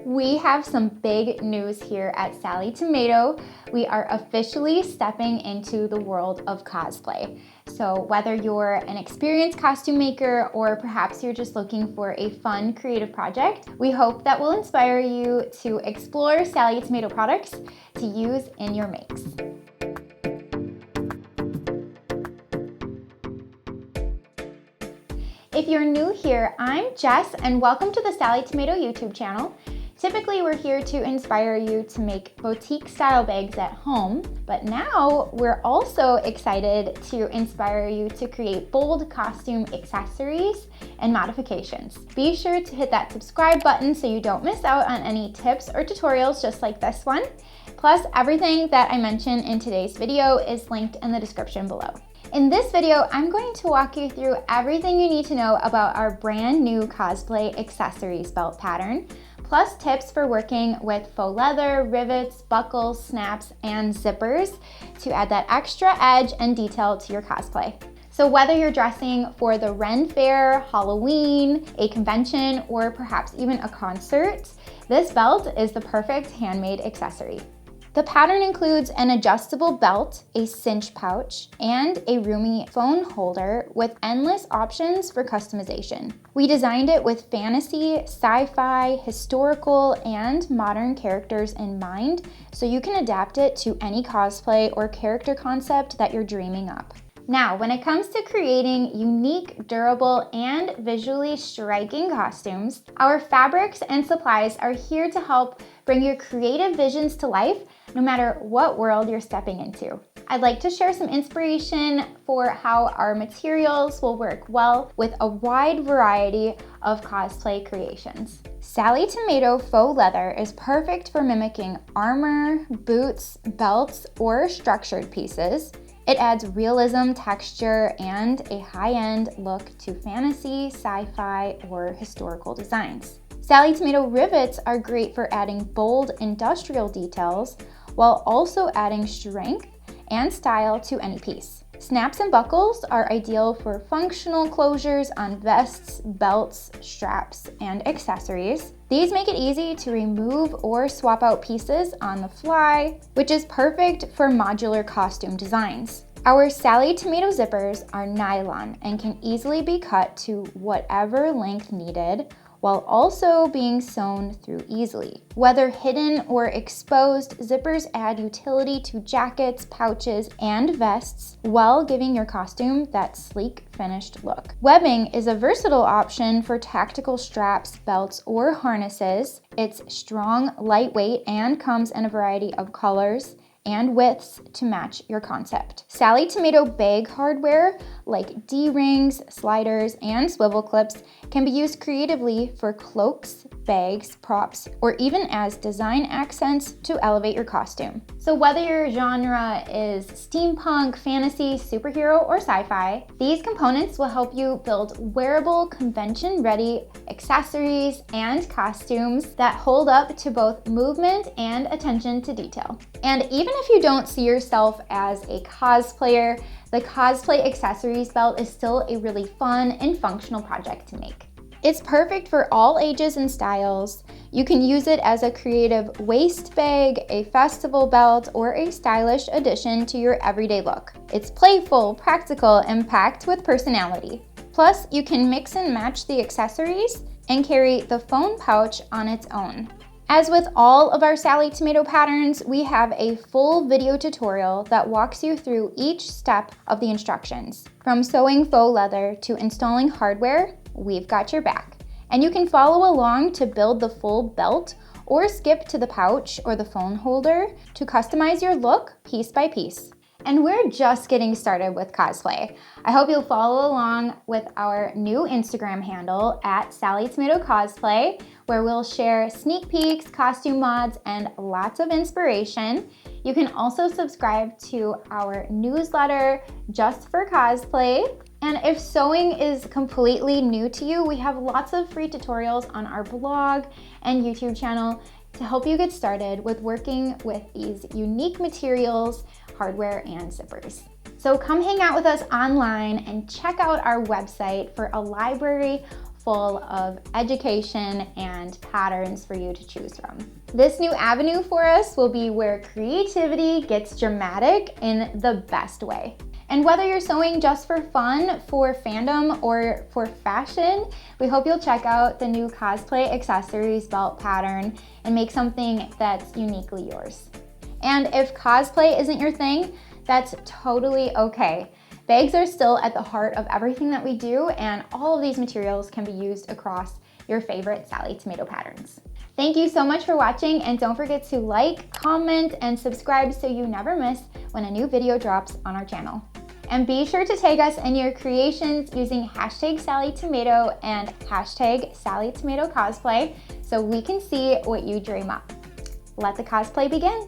We have some big news here at Sallie Tomato. We are officially stepping into the world of cosplay. So whether you're an experienced costume maker or perhaps you're just looking for a fun creative project, we hope that will inspire you to explore Sallie Tomato products to use in your makes. If you're new here, I'm Jess and welcome to the Sallie Tomato YouTube channel. Typically, we're here to inspire you to make boutique style bags at home, but now we're also excited to inspire you to create bold costume accessories and modifications. Be sure to hit that subscribe button so you don't miss out on any tips or tutorials just like this one. Plus, everything that I mentioned in today's video is linked in the description below. In this video, I'm going to walk you through everything you need to know about our brand new cosplay accessories belt pattern, plus tips for working with faux leather, rivets, buckles, snaps, and zippers to add that extra edge and detail to your cosplay. So whether you're dressing for the Ren Fair, Halloween, a convention, or perhaps even a concert, this belt is the perfect handmade accessory. The pattern includes an adjustable belt, a cinch pouch, and a roomy phone holder with endless options for customization. We designed it with fantasy, sci-fi, historical, and modern characters in mind, so you can adapt it to any cosplay or character concept that you're dreaming up. Now, when it comes to creating unique, durable, and visually striking costumes, our fabrics and supplies are here to help bring your creative visions to life, no matter what world you're stepping into. I'd like to share some inspiration for how our materials will work well with a wide variety of cosplay creations. Sallie Tomato faux leather is perfect for mimicking armor, boots, belts, or structured pieces. It adds realism, texture, and a high-end look to fantasy, sci-fi, or historical designs. Sallie Tomato rivets are great for adding bold industrial details while also adding strength and style to any piece. Snaps and buckles are ideal for functional closures on vests, belts, straps, and accessories. These make it easy to remove or swap out pieces on the fly, which is perfect for modular costume designs. Our Sallie Tomato zippers are nylon and can easily be cut to whatever length needed, while also being sewn through easily. Whether hidden or exposed, zippers add utility to jackets, pouches, and vests while giving your costume that sleek, finished look. Webbing is a versatile option for tactical straps, belts, or harnesses. It's strong, lightweight, and comes in a variety of colors and widths to match your concept. Sallie Tomato bag hardware like D-rings, sliders, and swivel clips can be used creatively for cloaks, bags, props, or even as design accents to elevate your costume. So whether your genre is steampunk, fantasy, superhero, or sci-fi, these components will help you build wearable, convention-ready accessories and costumes that hold up to both movement and attention to detail. And even if you don't see yourself as a cosplayer, the cosplay accessories belt is still a really fun and functional project to make. It's perfect for all ages and styles. You can use it as a creative waist bag, a festival belt, or a stylish addition to your everyday look. It's playful, practical, and packed with personality. Plus, you can mix and match the accessories and carry the phone pouch on its own. As with all of our Sallie Tomato patterns, we have a full video tutorial that walks you through each step of the instructions. From sewing faux leather to installing hardware, we've got your back. And you can follow along to build the full belt or skip to the pouch or the phone holder to customize your look piece by piece. And we're just getting started with cosplay. I hope you'll follow along with our new Instagram handle at Sallie Tomato Cosplay, where we'll share sneak peeks, costume mods, and lots of inspiration. You can also subscribe to our newsletter just for cosplay. And if sewing is completely new to you, we have lots of free tutorials on our blog and YouTube channel to help you get started with working with these unique materials, hardware, and zippers. So come hang out with us online and check out our website for a library full of education and patterns for you to choose from. This new avenue for us will be where creativity gets dramatic in the best way. And whether you're sewing just for fun, for fandom, or for fashion, we hope you'll check out the new Cosplay accessories belt pattern and make something that's uniquely yours. And if cosplay isn't your thing, that's totally okay. Bags are still at the heart of everything that we do, and all of these materials can be used across your favorite Sallie Tomato patterns. Thank you so much for watching, and don't forget to like, comment, and subscribe so you never miss when a new video drops on our channel. And be sure to tag us in your creations using hashtag SallieTomato and hashtag SallieTomato Cosplay so we can see what you dream up. Let the cosplay begin.